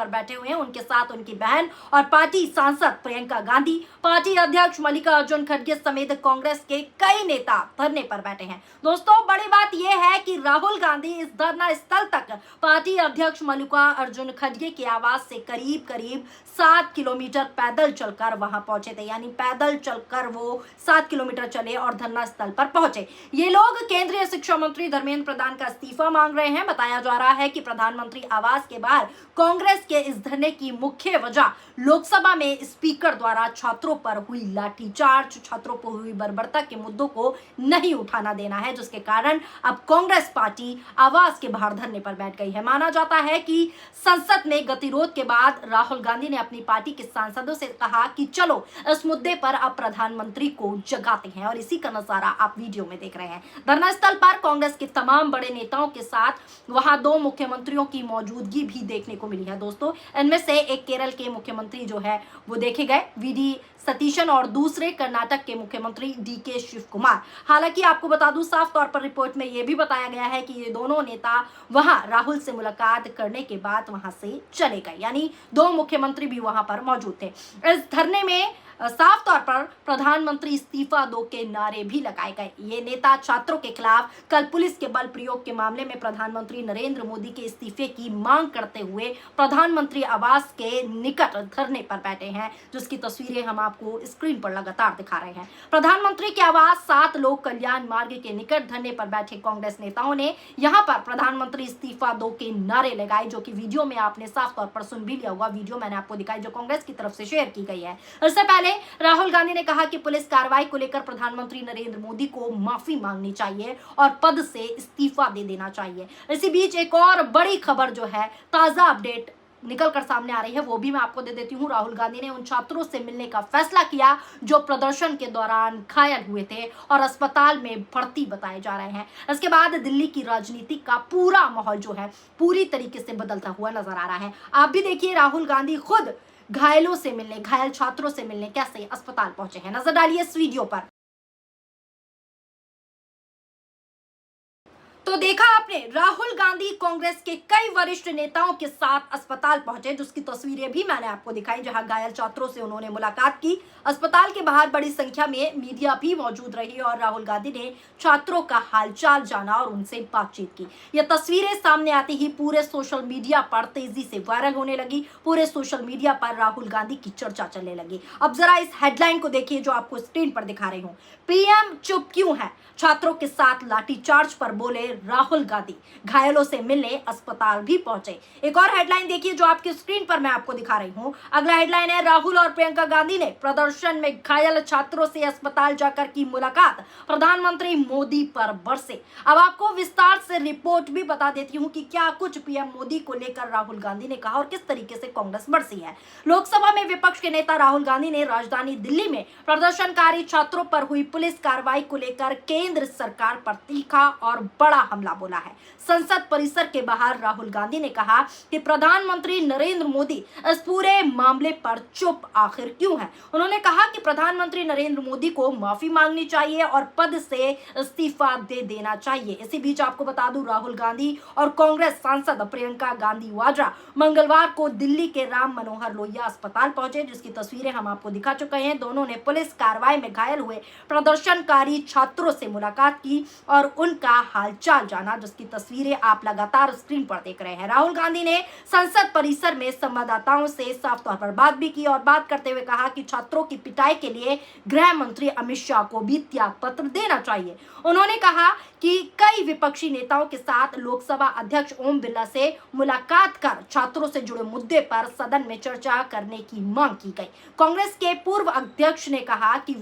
पर बैठे हुए हैं। उनके साथ उनकी बहन और पार्टी सांसद प्रियंका गांधी, पार्टी अध्यक्ष मल्लिकार्जुन खड़गे समेत कांग्रेस के कई नेता धरने पर बैठे हैं। दोस्तों, बड़ी बात यह है कि राहुल गांधी इस धरना स्थल तक पार्टी अध्यक्ष मल्लिकार्जुन खड़गे के आवास से करीब 7 किलोमीटर पैदल चलकर वहां पहुंचे थे। यानी पैदल चलकर वो 7 किलोमीटर चले और धरना स्थल पर पहुंचे। ये लोग केंद्रीय शिक्षा मंत्री धर्मेंद्र प्रधान का इस्तीफा मांग रहे हैं। बताया जा रहा है कि प्रधानमंत्री आवास के बाहर कांग्रेस के इस धरने की मुख्य वजह लोकसभा में स्पीकर द्वारा छात्रों पर हुई लाठीचार्ज, छात्रों पर हुई बर्बरता के मुद्दों को नहीं उठाना देना है, जिसके कारण अब कांग्रेस पार्टी आवास के बाहर धरने पर बैठ गई है। माना जाता है कि संसद में गतिरोध के बाद राहुल गांधी ने अपनी पार्टी के सांसदों से कहा कि चलो इस मुद्दे पर अब प्रधानमंत्री को जगाते हैं, और इसी का नजारा आप वीडियो में देख रहे हैं। धरना स्थल पर कांग्रेस के तमाम बड़े नेताओं के साथ वहां 2 मुख्यमंत्रियों की मौजूदगी भी देखने को मिली है। दोस्तों, इनमें से एक केरल के मुख्यमंत्री जो है वो देखे गए, वीडी सतीशन, और दूसरे कर्नाटक के मुख्यमंत्री डीके शिव कुमार। हालांकि आपको बता दूं, साफ तौर पर रिपोर्ट में यह भी बताया गया है कि ये दोनों नेता वहां राहुल से मुलाकात करने के बाद वहां से चले गए। यानी 2 मुख्यमंत्री भी वहां पर मौजूद थे। इस धरने में साफ तौर पर प्रधानमंत्री इस्तीफा दो के नारे भी लगाए गए। ये नेता छात्रों के खिलाफ कल पुलिस के बल प्रयोग के मामले में प्रधानमंत्री नरेंद्र मोदी के इस्तीफे की मांग करते हुए प्रधानमंत्री आवास के निकट धरने पर बैठे हैं, जिसकी तस्वीरें हम आपको स्क्रीन पर लगातार दिखा रहे हैं। प्रधानमंत्री के आवास 7 लोक कल्याण मार्ग के निकट धरने पर बैठे कांग्रेस नेताओं ने यहां पर प्रधानमंत्री इस्तीफा दो के नारे लगाए, जो कि वीडियो में आपने साफ तौर पर सुन भी लिया होगा। वीडियो मैंने आपको दिखाई जो कांग्रेस की तरफ से शेयर की गई है। इससे पहले राहुल गांधी ने कहा कि पुलिस कार्रवाई को लेकर प्रधानमंत्री नरेंद्र मोदी को माफी मांगनी चाहिए और पद से इस्तीफा दे देना चाहिए। इसी बीच एक और बड़ी खबर जो है, ताजा अपडेट निकलकर सामने आ रही है, वो भी मैं आपको दे देती हूँ। राहुल गांधी ने उन छात्रों से मिलने का फैसला किया जो प्रदर्शन के दौरान घायल हुए थे और अस्पताल में भर्ती बताए जा रहे हैं। इसके बाद दिल्ली की राजनीति का पूरा माहौल जो है पूरी तरीके से बदलता हुआ नजर आ रहा है। आप भी देखिए, राहुल गांधी खुद घायलों से मिलने, घायल छात्रों से मिलने कैसे अस्पताल पहुंचे हैं। नजर डालिए इस वीडियो पर। तो देखा आपने, राहुल गांधी कांग्रेस के कई वरिष्ठ नेताओं के साथ अस्पताल पहुंचे, जिसकी तस्वीरें भी मैंने आपको दिखाई, जहां घायल छात्रों से उन्होंने मुलाकात की। अस्पताल के बाहर बड़ी संख्या में मीडिया भी मौजूद रही और राहुल गांधी ने छात्रों का हालचाल जाना और उनसे बातचीत की। ये तस्वीरें सामने आती ही पूरे सोशल मीडिया पर तेजी से वायरल होने लगी। पूरे सोशल मीडिया पर राहुल गांधी की चर्चा चलने लगी। अब जरा इस हेडलाइन को देखिए जो आपको स्क्रीन पर दिखा रही हूँ। पीएम चुप क्यों है, छात्रों के साथ लाठीचार्ज पर बोले राहुल गांधी, घायलों से मिलने अस्पताल भी पहुंचे। एक और हेडलाइन देखिए जो आपकी स्क्रीन पर मैं आपको दिखा रही हूं। अगला हेडलाइन है, राहुल और प्रियंका गांधी ने प्रदर्शन में घायल छात्रों से अस्पताल जाकर की मुलाकात, प्रधानमंत्री मोदी पर बरसे। अब आपको विस्तार से रिपोर्ट भी बता देती हूं कि क्या कुछ पीएम मोदी को लेकर राहुल गांधी ने कहा और किस तरीके से कांग्रेस बरसी है। लोकसभा में विपक्ष के नेता राहुल गांधी ने राजधानी दिल्ली में प्रदर्शनकारी छात्रों पर हुई पुलिस कार्रवाई को लेकर केंद्र सरकार पर तीखा और बड़ा हमला बोला है। संसद परिसर के बाहर राहुल गांधी ने कहा कि प्रधानमंत्री नरेंद्र मोदी इस पूरे मामले पर चुप आखिर क्यों है। उन्होंने कहा कि प्रधानमंत्री नरेंद्र मोदी को माफी मांगनी चाहिए और पद से इस्तीफा दे देना चाहिए। इसी बीच आपको बता दूं, राहुल गांधी और कांग्रेस सांसद प्रियंका गांधी वाड्रा मंगलवार को दिल्ली के राम मनोहर लोहिया अस्पताल पहुंचे, जिसकी तस्वीरें हम आपको दिखा चुके हैं। दोनों ने पुलिस कार्रवाई में घायल हुए प्रदर्शनकारी छात्रों से मुलाकात की और उनका हालचाल जाना, जिसकी तस्वीरें आप लगातार स्क्रीन पर देख रहे हैं। राहुल गांधी ने संसद परिसर में संवाददाताओं से साफ तौर पर बात भी की और बात करते हुए कहा कि छात्रों की पिटाई के लिए गृह मंत्री अमित शाह को भी त्याग पत्र देना चाहिए। उन्होंने कहा कि कई विपक्षी नेताओं के साथ लोकसभा अध्यक्ष ओम बिरला से मुलाकात कर छात्रों से जुड़े मुद्दे पर सदन में चर्चा करने की मांग की गई। कांग्रेस के पूर्व अध्यक्ष ने कहा कि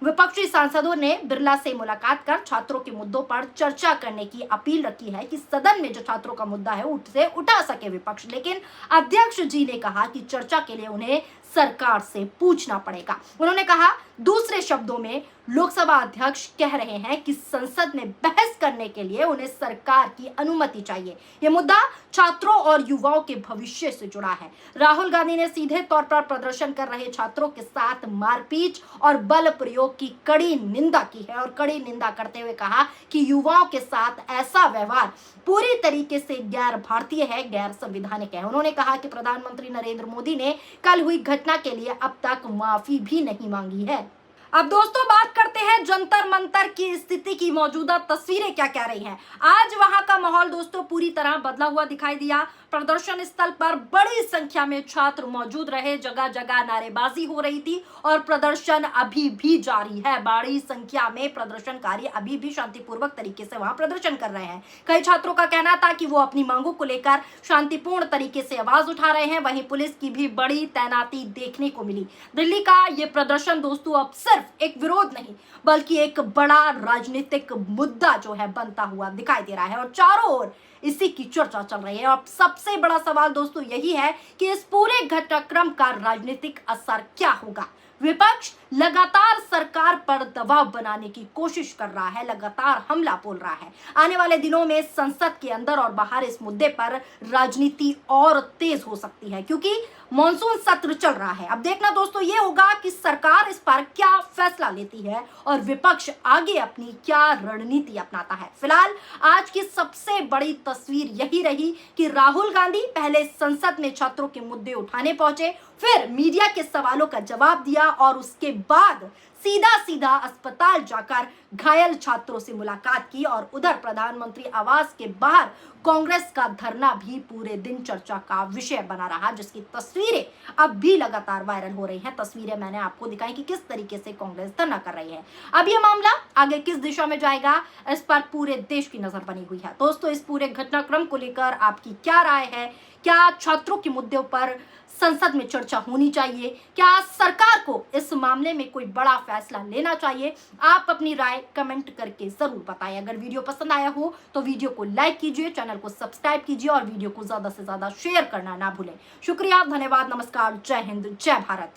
विपक्षी सांसदों ने बिरला से मुलाकात कर छात्रों के मुद्दों पर चर्चा करने की अपील रखी है कि सदन में जो छात्रों का मुद्दा है उसे उठा सके विपक्ष। लेकिन अध्यक्ष जी ने कहा कि चर्चा के लिए उन्हें सरकार से पूछना पड़ेगा। उन्होंने कहा, दूसरे शब्दों में लोकसभा अध्यक्ष कह रहे हैं कि संसद में बहस करने के लिए उन्हें सरकार की अनुमति चाहिए। यह मुद्दा छात्रों और युवाओं के भविष्य से जुड़ा है। राहुल गांधी ने सीधे तौर पर प्रदर्शन कर रहे छात्रों के साथ मारपीट और बल प्रयोग की कड़ी निंदा की है और कड़ी निंदा करते हुए कहा कि युवाओं के साथ ऐसा व्यवहार पूरी तरीके से गैर भारतीय है, गैर संवैधानिक है। उन्होंने कहा कि प्रधानमंत्री नरेंद्र मोदी ने कल हुई घटना के लिए अब तक माफी भी नहीं मांगी है। अब दोस्तों बात करते हैं जंतर मंतर की स्थिति की। मौजूदा तस्वीरें क्या कह रही हैं। आज वहां का माहौल दोस्तों पूरी तरह बदला हुआ दिखाई दिया। प्रदर्शन स्थल पर बड़ी संख्या में छात्र मौजूद रहे, जगह जगह नारेबाजी हो रही थी और प्रदर्शन अभी भी जारी है। बड़ी संख्या में प्रदर्शनकारी अभी भी शांतिपूर्वक तरीके से वहां प्रदर्शन कर रहे हैं। कई छात्रों का कहना था कि वो अपनी मांगों को लेकर शांतिपूर्ण तरीके से आवाज उठा रहे हैं। वहीं पुलिस की भी बड़ी तैनाती देखने को मिली। दिल्ली का ये प्रदर्शन दोस्तों अब सिर्फ एक विरोध नहीं बल्कि एक बड़ा राजनीतिक मुद्दा जो है बनता हुआ दिखाई दे रहा है और चारों ओर इसी की चर्चा चल रही है। और सबसे बड़ा सवाल दोस्तों यही है कि इस पूरे घटनाक्रम का राजनीतिक असर क्या होगा। विपक्ष लगातार सरकार पर दबाव बनाने की कोशिश कर रहा है, लगातार हमला बोल रहा है। आने वाले दिनों में संसद के अंदर और बाहर इस मुद्दे पर राजनीति और तेज हो सकती है क्योंकि मॉनसून सत्र चल रहा है। अब देखना दोस्तों ये होगा कि सरकार इस पर क्या फैसला लेती है और विपक्ष आगे अपनी क्या रणनीति अपनाता है। फिलहाल आज की सबसे बड़ी तस्वीर यही रही कि राहुल गांधी पहले संसद में छात्रों के मुद्दे उठाने पहुंचे, फिर मीडिया के सवालों का जवाब दिया और उसके बाद सीधा अस्पताल जाकर घायल छात्रों से मुलाकात की और उधर प्रधानमंत्री आवास के बाहर कांग्रेस का धरना भी पूरे दिन चर्चा का विषय बना रहा, जिसकी तस्वीरें अब भी लगातार वायरल हो रही हैं। तस्वीरें मैंने आपको दिखाई कि किस तरीके से कांग्रेस धरना कर रही है। अब यह मामला आगे किस दिशा में जाएगा, इस पर पूरे देश की नजर बनी हुई है। दोस्तों इस पूरे घटनाक्रम को लेकर आपकी क्या राय है? क्या छात्रों के मुद्दों पर संसद में चर्चा होनी चाहिए? क्या सरकार को इस मामले में कोई बड़ा फैसला लेना चाहिए? आप अपनी राय कमेंट करके जरूर बताएं। अगर वीडियो पसंद आया हो तो वीडियो को लाइक कीजिए, चैनल को सब्सक्राइब कीजिए और वीडियो को ज्यादा से ज्यादा शेयर करना ना भूलें। शुक्रिया, धन्यवाद, नमस्कार, जय हिंद, जय भारत।